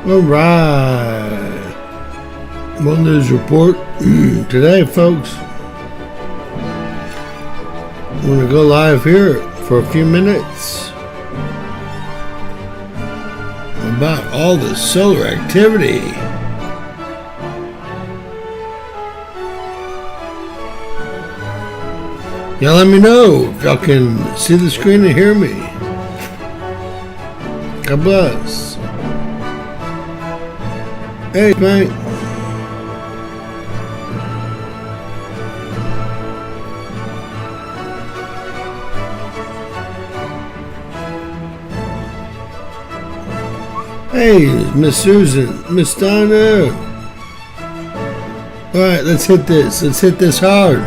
All right. One news report today, folks. I'm going to go live here for a few minutes about all the solar activity. Y'all let me know if y'all can see the screen and hear me. God bless. Hey, mate. Hey, Miss Susan, Miss Donna. All right, let's hit this. Let's hit this hard.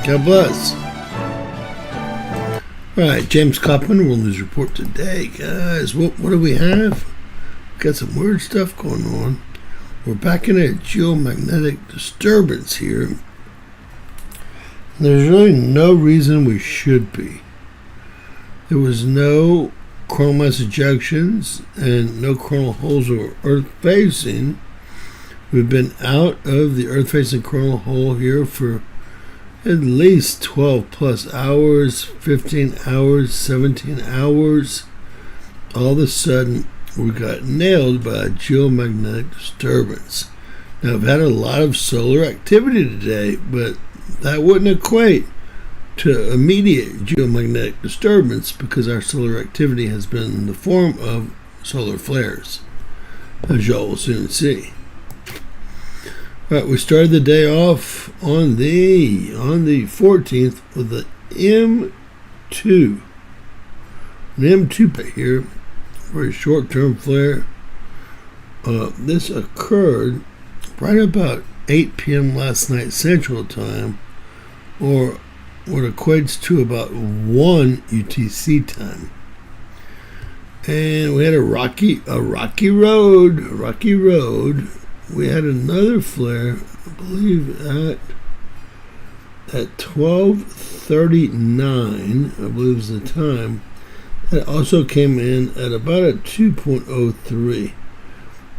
God bless. All right, James Coppman, World News Report today, guys. What do we have? Got some weird stuff going on. We're back in a geomagnetic disturbance here. And there's really no reason we should be. There was no coronal mass ejections and no coronal holes or Earth facing. We've been out of the Earth facing coronal hole here for at least 12 plus hours, 15 hours, 17 hours. All of a sudden, we got nailed by a geomagnetic disturbance. Now, I've had a lot of solar activity today, but that wouldn't equate to immediate geomagnetic disturbance because our solar activity has been in the form of solar flares, as y'all will soon see. All right, we started the day off on the 14th with the M2. An M2 here, very short-term flare. This occurred right about 8 p.m. last night Central Time, or what equates to about 1 UTC time. And we had a rocky road. We had another flare, I believe at 12:39, I believe is the time. That also came in at about a 2.03.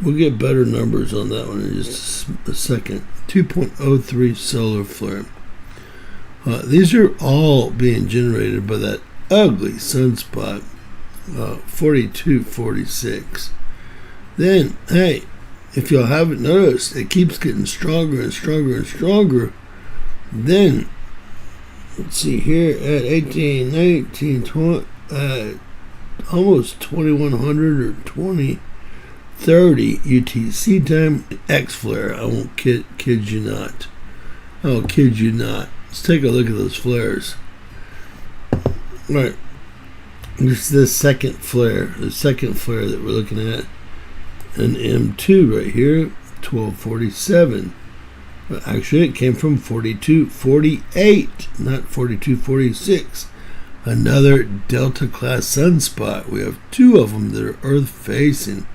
We'll get better numbers on that one in just a second. 2.03 solar flare. These are all being generated by that ugly sunspot, 4246. Then, hey, if y'all haven't noticed, it keeps getting stronger and stronger and stronger. Then, let's see here, at 18, 19, 20, almost 2100 or 2030 UTC time, X flare. I won't kid you not. I'll kid you not. Let's take a look at those flares. All right. This is the second flare that we're looking at. An M2 right here, 1247. But actually, it came from 4248, not 4246. Another Delta class sunspot. We have two of them that are Earth facing.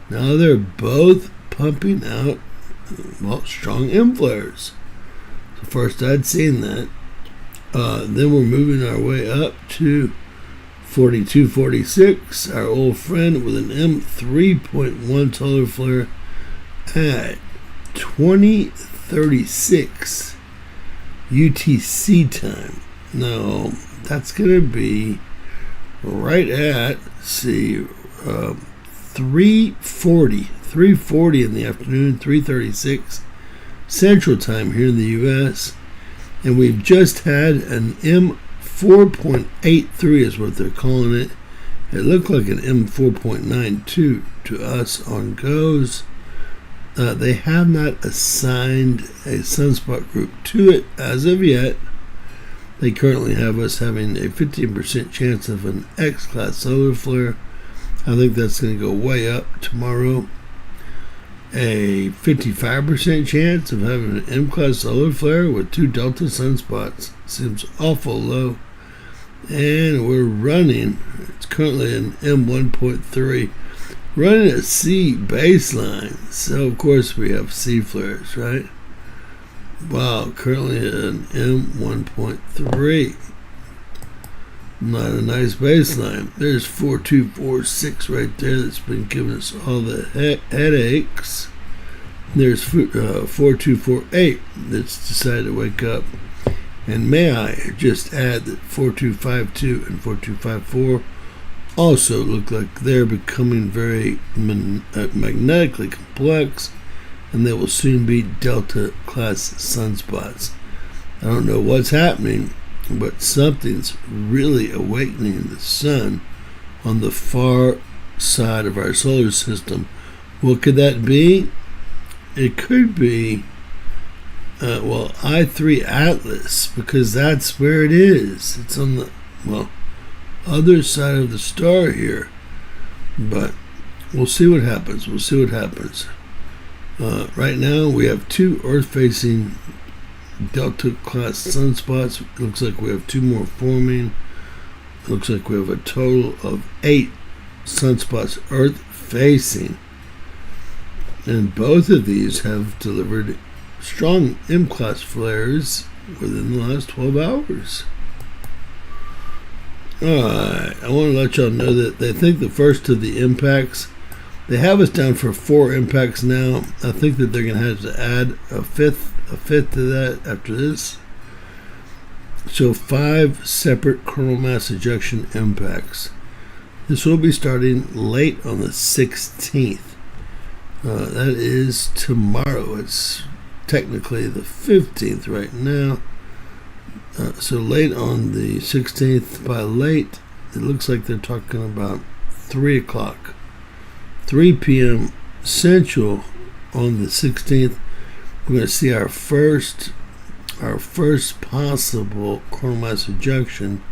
Now they're both pumping out, well, strong M flares. So first I'd seen that. Then we're moving our way up to 4246, our old friend with an M3.1 solar flare at 2036 UTC time. Now, that's going to be right at, let's see, 3:40 in the afternoon, 3:36 Central Time here in the U.S. And we've just had an M4.83 is what they're calling it. It looked like an M4.92 to us on GOES. They have not assigned a sunspot group to it as of yet. They currently have us having a 15% chance of an X-class solar flare. I think that's going to go way up tomorrow. A 55% chance of having an M-class solar flare with 2 Delta sunspots. Seems awful low. And we're running, it's currently an M1.3, running a C baseline. So, of course, we have C flares, right? Wow, currently an M1.3. Not a nice baseline. There's 4246 right there that's been giving us all the headaches. There's 4248 that's decided to wake up. And may I just add that 4252 and 4254 also look like they're becoming very magnetically complex, and they will soon be Delta class sunspots. I don't know what's happening, but something's really awakening the sun on the far side of our solar system. What could that be? It could be I3 Atlas, because that's where it is. It's on the other side of the star here, but we'll see what happens. Right now we have two Earth-facing Delta class sunspots. Looks like we have two more forming. Looks like we have a total of 8 sunspots Earth-facing, and both of these have delivered strong M-class flares within the last 12 hours. Alright, I want to let y'all know that they think the first of the impacts, they have us down for 4 impacts now. I think that they're going to have to add a fifth to that after this. So 5 separate coronal mass ejection impacts. This will be starting late on the 16th. That is tomorrow. It's technically the 15th right now. So late on the 16th, by late, it looks like they're talking about 3 o'clock, 3 p.m. Central on the 16th. We're going to see our first possible coronal mass ejection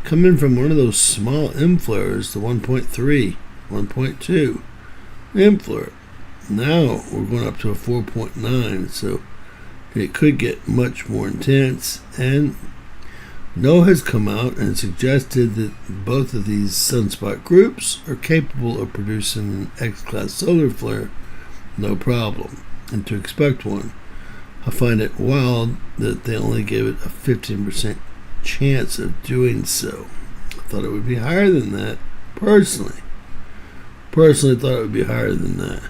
coming from one of those small M flares, the 1.3, 1.2 M flare. Now we're going up to a 4.9, so it could get much more intense. And NOAA has come out and suggested that both of these sunspot groups are capable of producing an X-class solar flare, no problem, and to expect one. I find it wild that they only gave it a 15% chance of doing so. I thought it would be higher than that, personally. Personally thought it would be higher than that.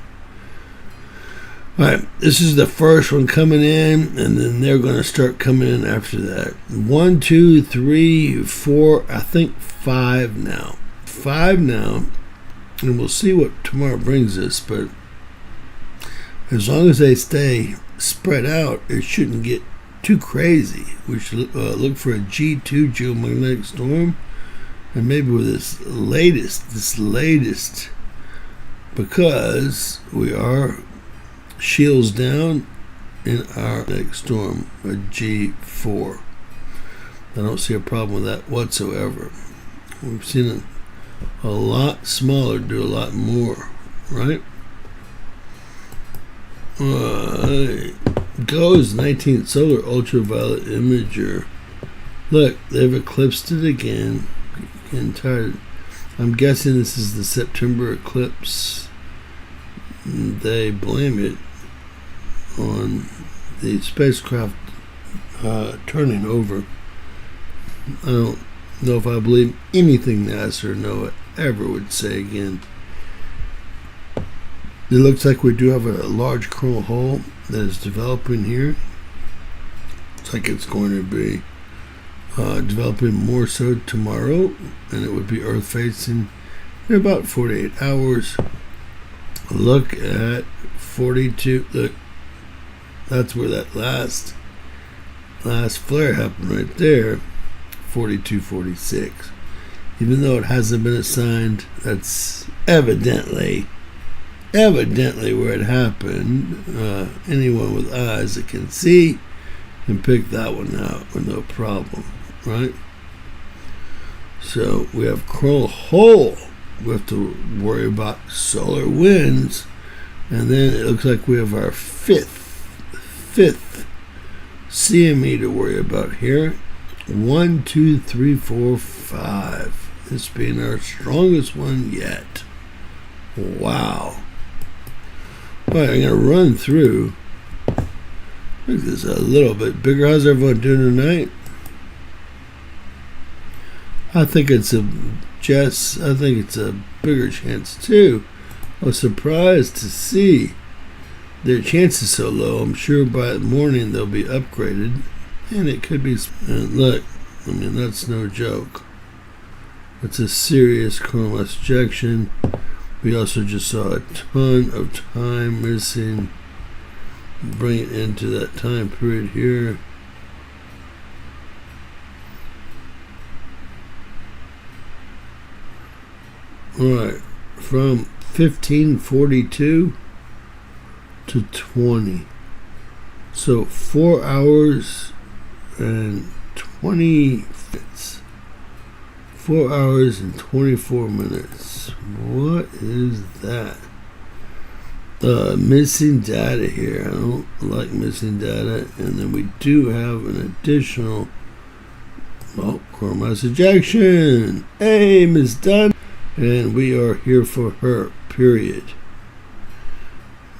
Alright, this is the first one coming in, and then they're going to start coming in after that. 1, 2, 3, 4, I think 5 now. 5 now, and we'll see what tomorrow brings us, but as long as they stay spread out, it shouldn't get too crazy. We should look for a G2 geomagnetic storm, and maybe with this latest, because we are shields down in our next storm, a G4. I don't see a problem with that whatsoever. We've seen a lot smaller do a lot more, right? Goes 19th solar ultraviolet imager. Look, they've eclipsed it again. Getting tired. I'm guessing this is the September eclipse. They blame it on the spacecraft turning over. I don't know if I believe anything NASA or NOAA ever would say again. It looks like we do have a large coronal hole that is developing here. Looks like it's going to be developing more so tomorrow, and it would be Earth facing in about 48 hours. Look at 42. Look, that's where that last flare happened right there. 4246. Even though it hasn't been assigned, that's evidently where it happened. Anyone with eyes that can see can pick that one out with no problem, right? So we have coronal hole. We have to worry about solar winds, and then it looks like we have our fifth CME to worry about here. 1, 2, 3, 4, 5. This being our strongest one yet. Wow. All right, I'm gonna run through. Make this a little bit bigger. How's everyone doing tonight? I think it's a bigger chance too. I was surprised to see their chances so low. I'm sure by the morning they'll be upgraded, and it could be. And look, I mean, that's no joke. It's a serious coronal mass ejection. We also just saw a ton of time missing. Bring it into that time period here. Alright, from 1542 to 20. So 4 hours and 20 minutes. 4 hours and 24 minutes. What is that? Missing data here. I don't like missing data. And then we do have an additional coronal mass ejection. Hey, Miss Dunn. And we are here for her, period.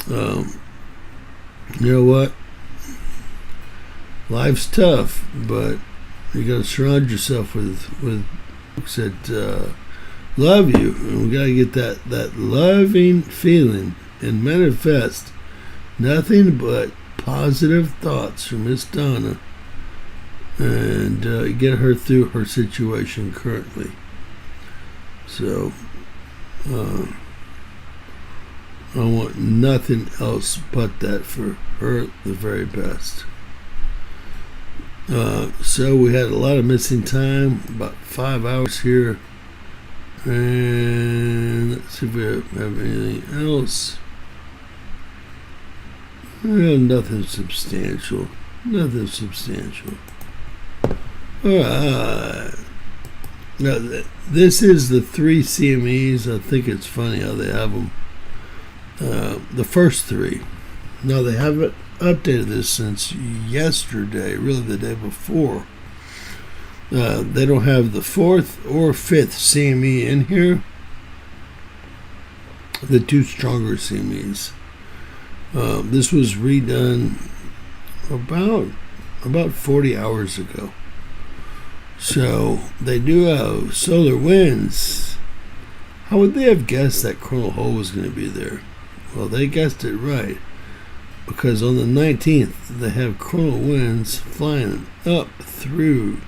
You know what? Life's tough, but you got to surround yourself with folks that love you. And we got to get that loving feeling and manifest nothing but positive thoughts from Miss Donna and get her through her situation currently. So, I want nothing else but that for her, the very best. So we had a lot of missing time, about 5 hours here. And let's see if we have anything else. Nothing substantial. Nothing substantial. Alright. Now, this is the 3 CMEs. I think it's funny how they have them. The first 3. Now, they haven't updated this since yesterday, really the day before. They don't have the 4th or 5th CME in here. The 2 stronger CMEs. This was redone about 40 hours ago. So they do have solar winds. How would they have guessed that coronal hole was going to be there? Well, they guessed it right, because on the 19th they have coronal winds flying up through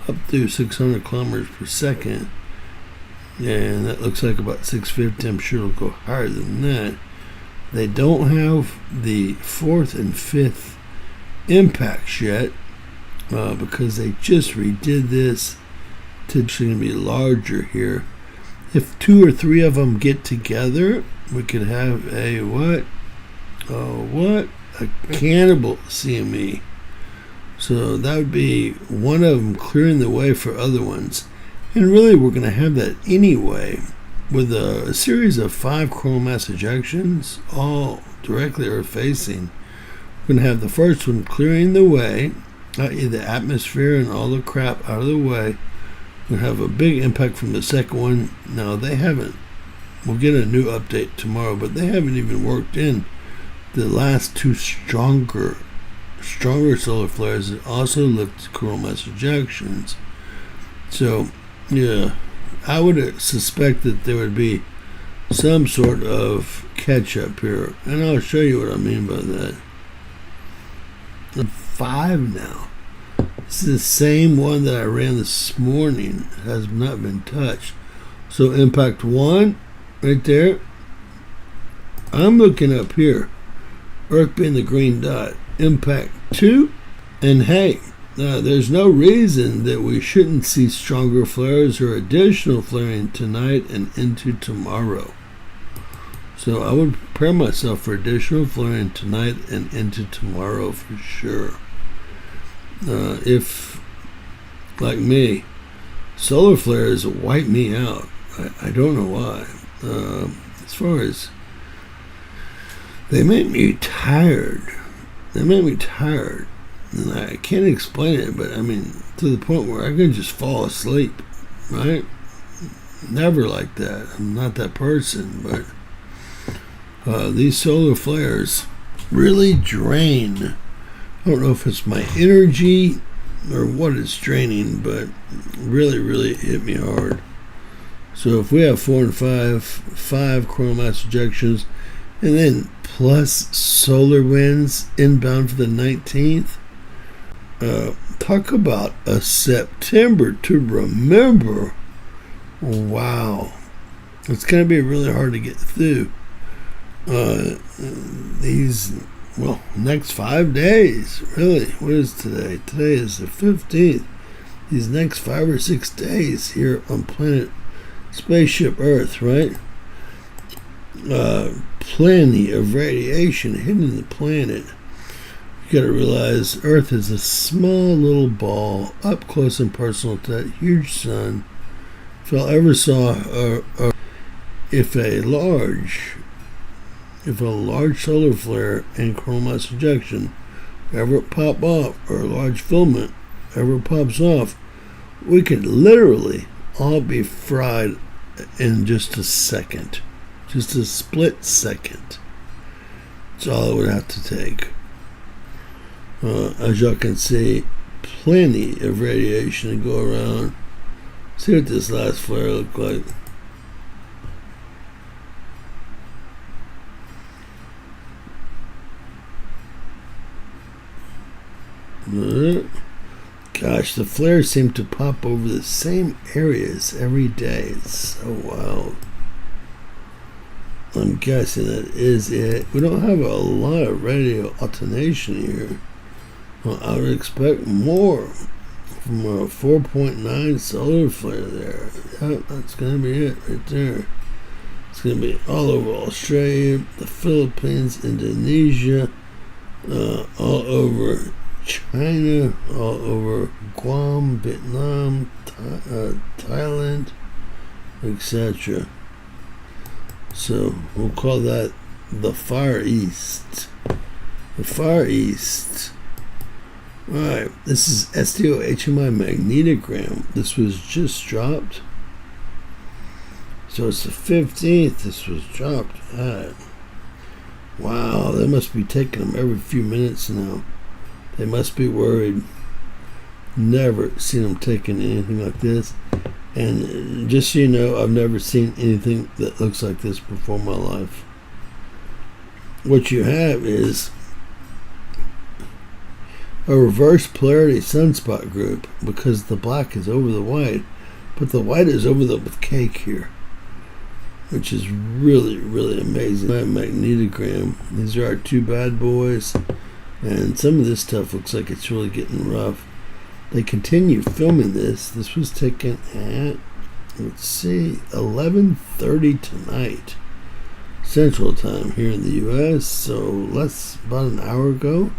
600 kilometers per second, and that looks like about 650. I'm sure it'll go higher than that. They don't have the 4th and 5th impacts yet. Because they just redid this to be larger here. If 2 or 3 of them get together, we could have a a Cannibal CME. So that would be one of them clearing the way for other ones. And really, we're going to have that anyway, with a series of 5 coronal mass ejections, all directly Earth facing. We're going to have the first one clearing the way, the atmosphere and all the crap out of the way. We'll have a big impact from the second one. Now, they haven't. We'll get a new update tomorrow, but they haven't even worked in the last 2 stronger solar flares that also lift coronal mass ejections. So, yeah, I would suspect that there would be some sort of catch-up here, and I'll show you what I mean by that. 5 now. This is the same one that I ran this morning. It has not been touched. So impact 1 right there. I'm looking up here. Earth being the green dot. Impact 2. And hey, there's no reason that we shouldn't see stronger flares or additional flaring tonight and into tomorrow. So I would prepare myself for additional flaring tonight and into tomorrow for sure. If, like me, solar flares wipe me out. I don't know why. As far as, they make me tired. And I can't explain it, but I mean, to the point where I can just fall asleep, right? Never like that. I'm not that person, but these solar flares really drain. I don't know if it's my energy or what it's draining, but really hit me hard. So if we have 4 and 5 coronal mass ejections, and then plus solar winds inbound for the 19th, talk about a September to remember. Wow. It's going to be really hard to get through these, next 5 days. Really, what is today? Today is the 15th. These next 5 or 6 days here on spaceship Earth, right? Plenty of radiation hitting the planet. You got to realize Earth is a small little ball up close and personal to that huge sun. If I ever saw if a large solar flare and coronal mass ejection ever pop off, or a large filament ever pops off, we could literally all be fried in just a second. Just a split second. That's all it would have to take. As y'all can see, plenty of radiation to go around. See what this last flare looked like. Gosh, the flares seem to pop over the same areas every day. It's so wild. I'm guessing that is it. We don't have a lot of radio alternation here. Well, I would expect more from a 4.9 solar flare there. Yep, that's going to be it right there. It's going to be all over Australia, the Philippines, Indonesia, all over China, all over Guam, Vietnam, Thailand, etc. So we'll call that the Far East. The Far East. Alright, this is SDO-HMI Magnetogram. This was just dropped. So it's the 15th. This was dropped at. Wow, they must be taking them every few minutes now. They must be worried. Never seen them taking anything like this. And just so you know, I've never seen anything that looks like this before in my life. What you have is a reverse polarity sunspot group, because the black is over the white, but the white is over the cake here, which is really amazing. My magnetogram. These are our two bad boys, and some of this stuff looks like it's really getting rough. They continue filming this. This was taken at, let's see, 11:30 tonight, Central Time here in the U.S., so about an hour ago.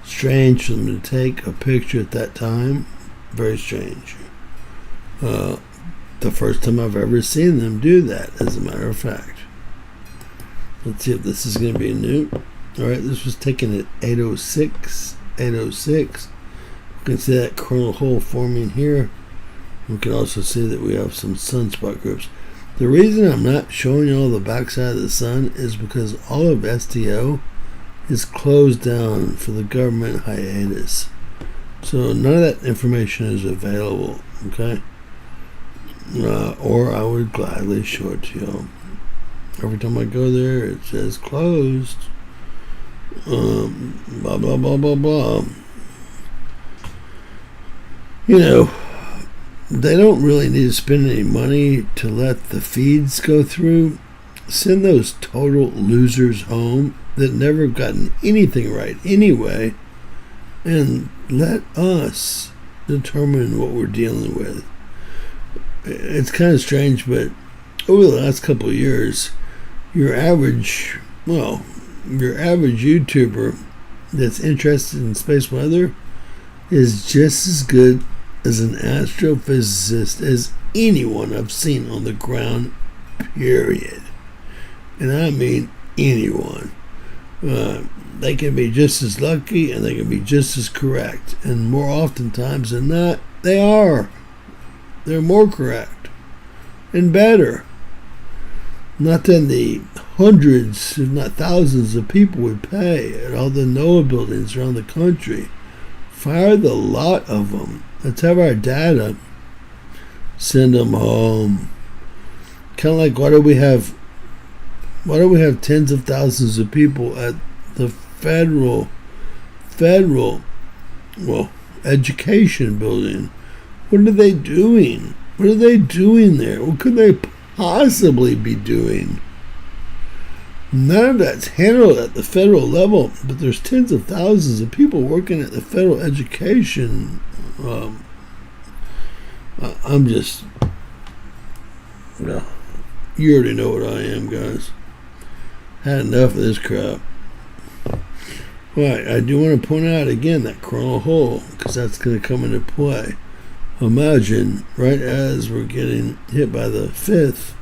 Strange for them to take a picture at that time. Very strange. The first time I've ever seen them do that, as a matter of fact. Let's see if this is going to be new. Alright, this was taken at 8:06. You can see that coronal hole forming here. We can also see that we have some sunspot groups. The reason I'm not showing you all the backside of the sun is because all of SDO is closed down for the government hiatus. So none of that information is available, okay? Or I would gladly show it to you. Every time I go there, it says closed. Blah, blah, blah, blah, blah. You know, they don't really need to spend any money to let the feeds go through. Send those total losers home that never gotten anything right anyway, and let us determine what we're dealing with. It's kind of strange, but over the last couple of years, your average YouTuber that's interested in space weather is just as good as an astrophysicist as anyone I've seen on the ground, period. And I mean anyone. They can be just as lucky and they can be just as correct. And more oftentimes than not, they are. They're more correct and better. Not than the hundreds, if not thousands, of people would pay at all the NOAA buildings around the country Fire the lot of them. Let's have our data. Send them home. Kind of like, why do we have tens of thousands of people at the federal education building? What are they doing? What are they doing there? What could they possibly be doing? None of that's handled at the federal level, but there's tens of thousands of people working at the federal education. I'm just, you already know what I am, guys. Had enough of this crap. Right, I do want to point out again that coronal hole, because that's going to come into play. Imagine, right as we're getting hit by the fifth,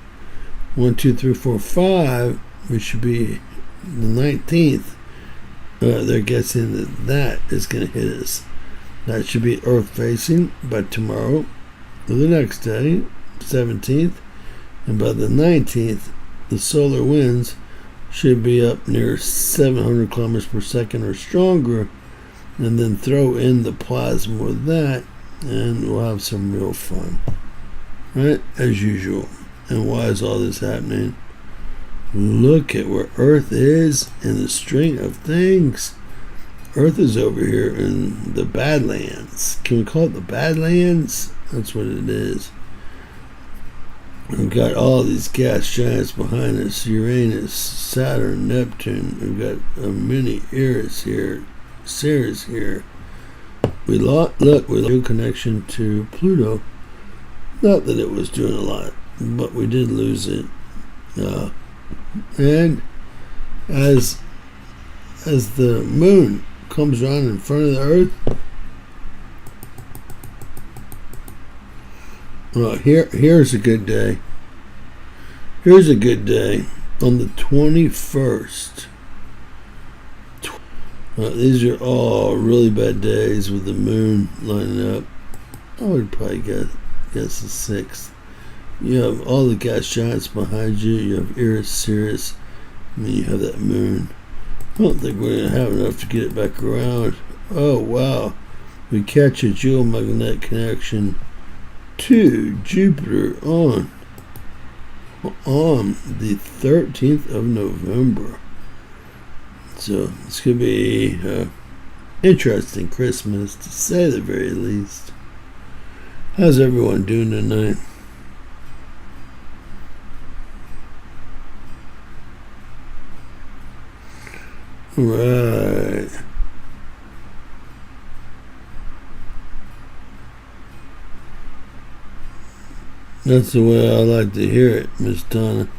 1, 2, 3, 4, 5, we should be the 19th. They're guessing that is going to hit us. That should be Earth facing by tomorrow, or the next day, 17th, and by the 19th, the solar winds should be up near 700 kilometers per second or stronger, and then throw in the plasma with that, and we'll have some real fun, right, as usual. And why is all this happening? Look at where Earth is in the string of things. Earth is over here in the Badlands. Can we call it the Badlands? That's what it is. We've got all these gas giants behind us: Uranus, Saturn, Neptune. We've got a mini Eris here, Ceres here. We lost a connection to Pluto. Not that it was doing a lot, but we did lose it. And as the moon comes around in front of the Earth, here's a good day. Here's a good day on the 21st. These are all really bad days with the moon lining up. I would probably guess the 6th. You have all the gas giants behind you. You have Eris, Ceres, and then you have that moon. I don't think we're going to have enough to get it back around. Oh, wow. We catch a geomagnetic connection to Jupiter on the 13th of November. So it's going to be interesting Christmas, to say the very least. How's everyone doing tonight? Right. That's the way I like to hear it, Miss Donna.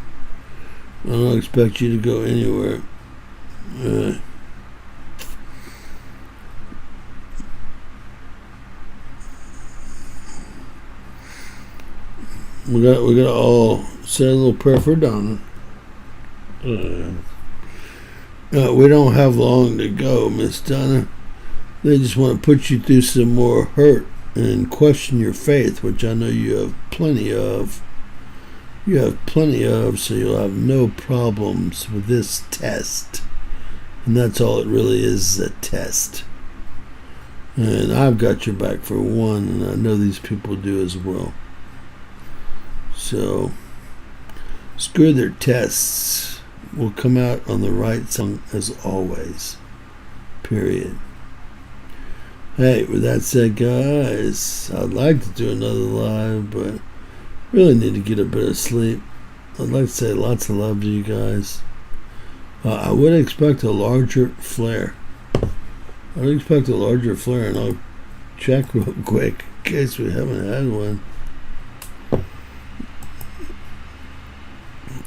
I don't expect you to go anywhere. We got to all say a little prayer for Donna. We don't have long to go, Miss Donna. They just want to put you through some more hurt and question your faith, which I know you have plenty of. You have plenty of, so you'll have no problems with this test. And that's all it really is a test. And I've got your back for one, and I know these people do as well. So, screw their tests. We'll come out on the right side as always. Period. Hey, with that said, guys, I'd like to do another live, but really need to get a bit of sleep. I'd like to say lots of love to you guys. I would expect a larger flare. I would expect a larger flare, and I'll check real quick in case we haven't had one.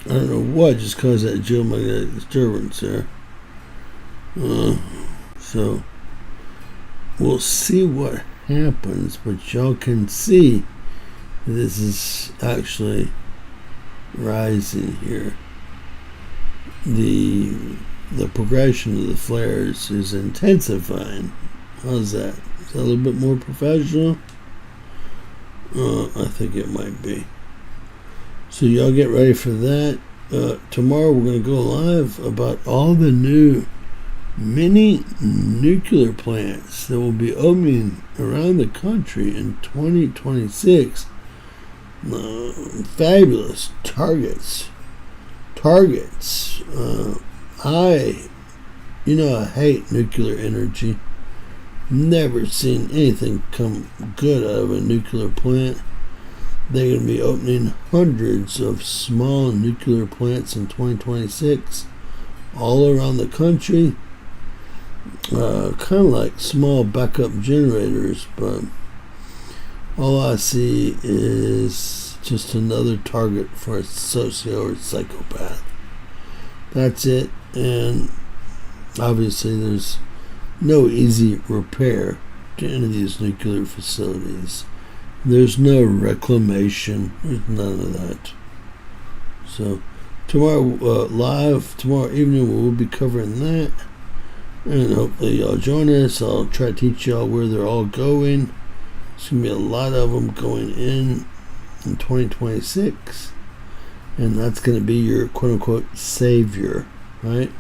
I don't know what just caused that geomagnetic disturbance there. So we'll see what happens, but y'all can see this is actually rising here. The progression of the flares is intensifying. How's that? Is that a little bit more professional? I think it might be. So y'all get ready for that. Tomorrow we're going to go live about all the new many nuclear plants that will be opening around the country in 2026. Fabulous targets. I hate nuclear energy. Never seen anything come good out of a nuclear plant. They're going to be opening hundreds of small nuclear plants in 2026 all around the country. Kind of like small backup generators, but all I see is just another target for a socio or psychopath. That's it, and obviously there's no easy repair to any of these nuclear facilities. There's no reclamation. There's none of that. So tomorrow evening we'll be covering that, and hopefully y'all join us. I'll try to teach y'all where they're all going. There's going to be a lot of them going in 2026, and that's going to be your quote-unquote savior, right?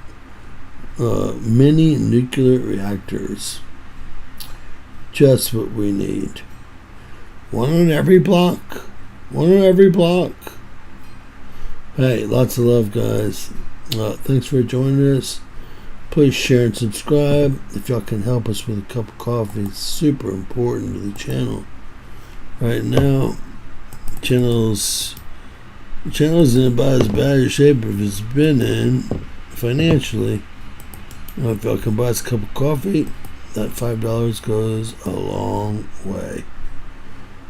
Mini nuclear reactors. Just what we need. One on every block. Hey, lots of love, guys. Thanks for joining us. Please share and subscribe. If y'all can help us with a cup of coffee, it's super important to the channel. Right now, the channel's in about as bad a shape as it's been in financially. If y'all can buy us a cup of coffee, that $5 goes a long way.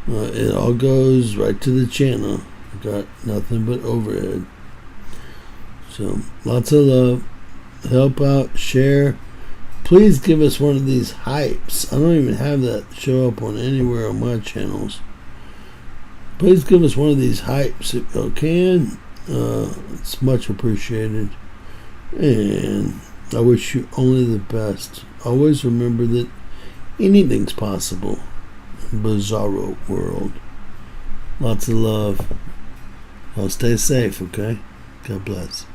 It all goes right to the channel. I got nothing but overhead. So, lots of love. Help out, share. Please give us one of these hypes. I don't even have that show up on anywhere on my channels. Please give us one of these hypes if you can. It's much appreciated. And I wish you only the best. Always remember that anything's possible in a bizarro world. Lots of love. Well, stay safe, okay? God bless.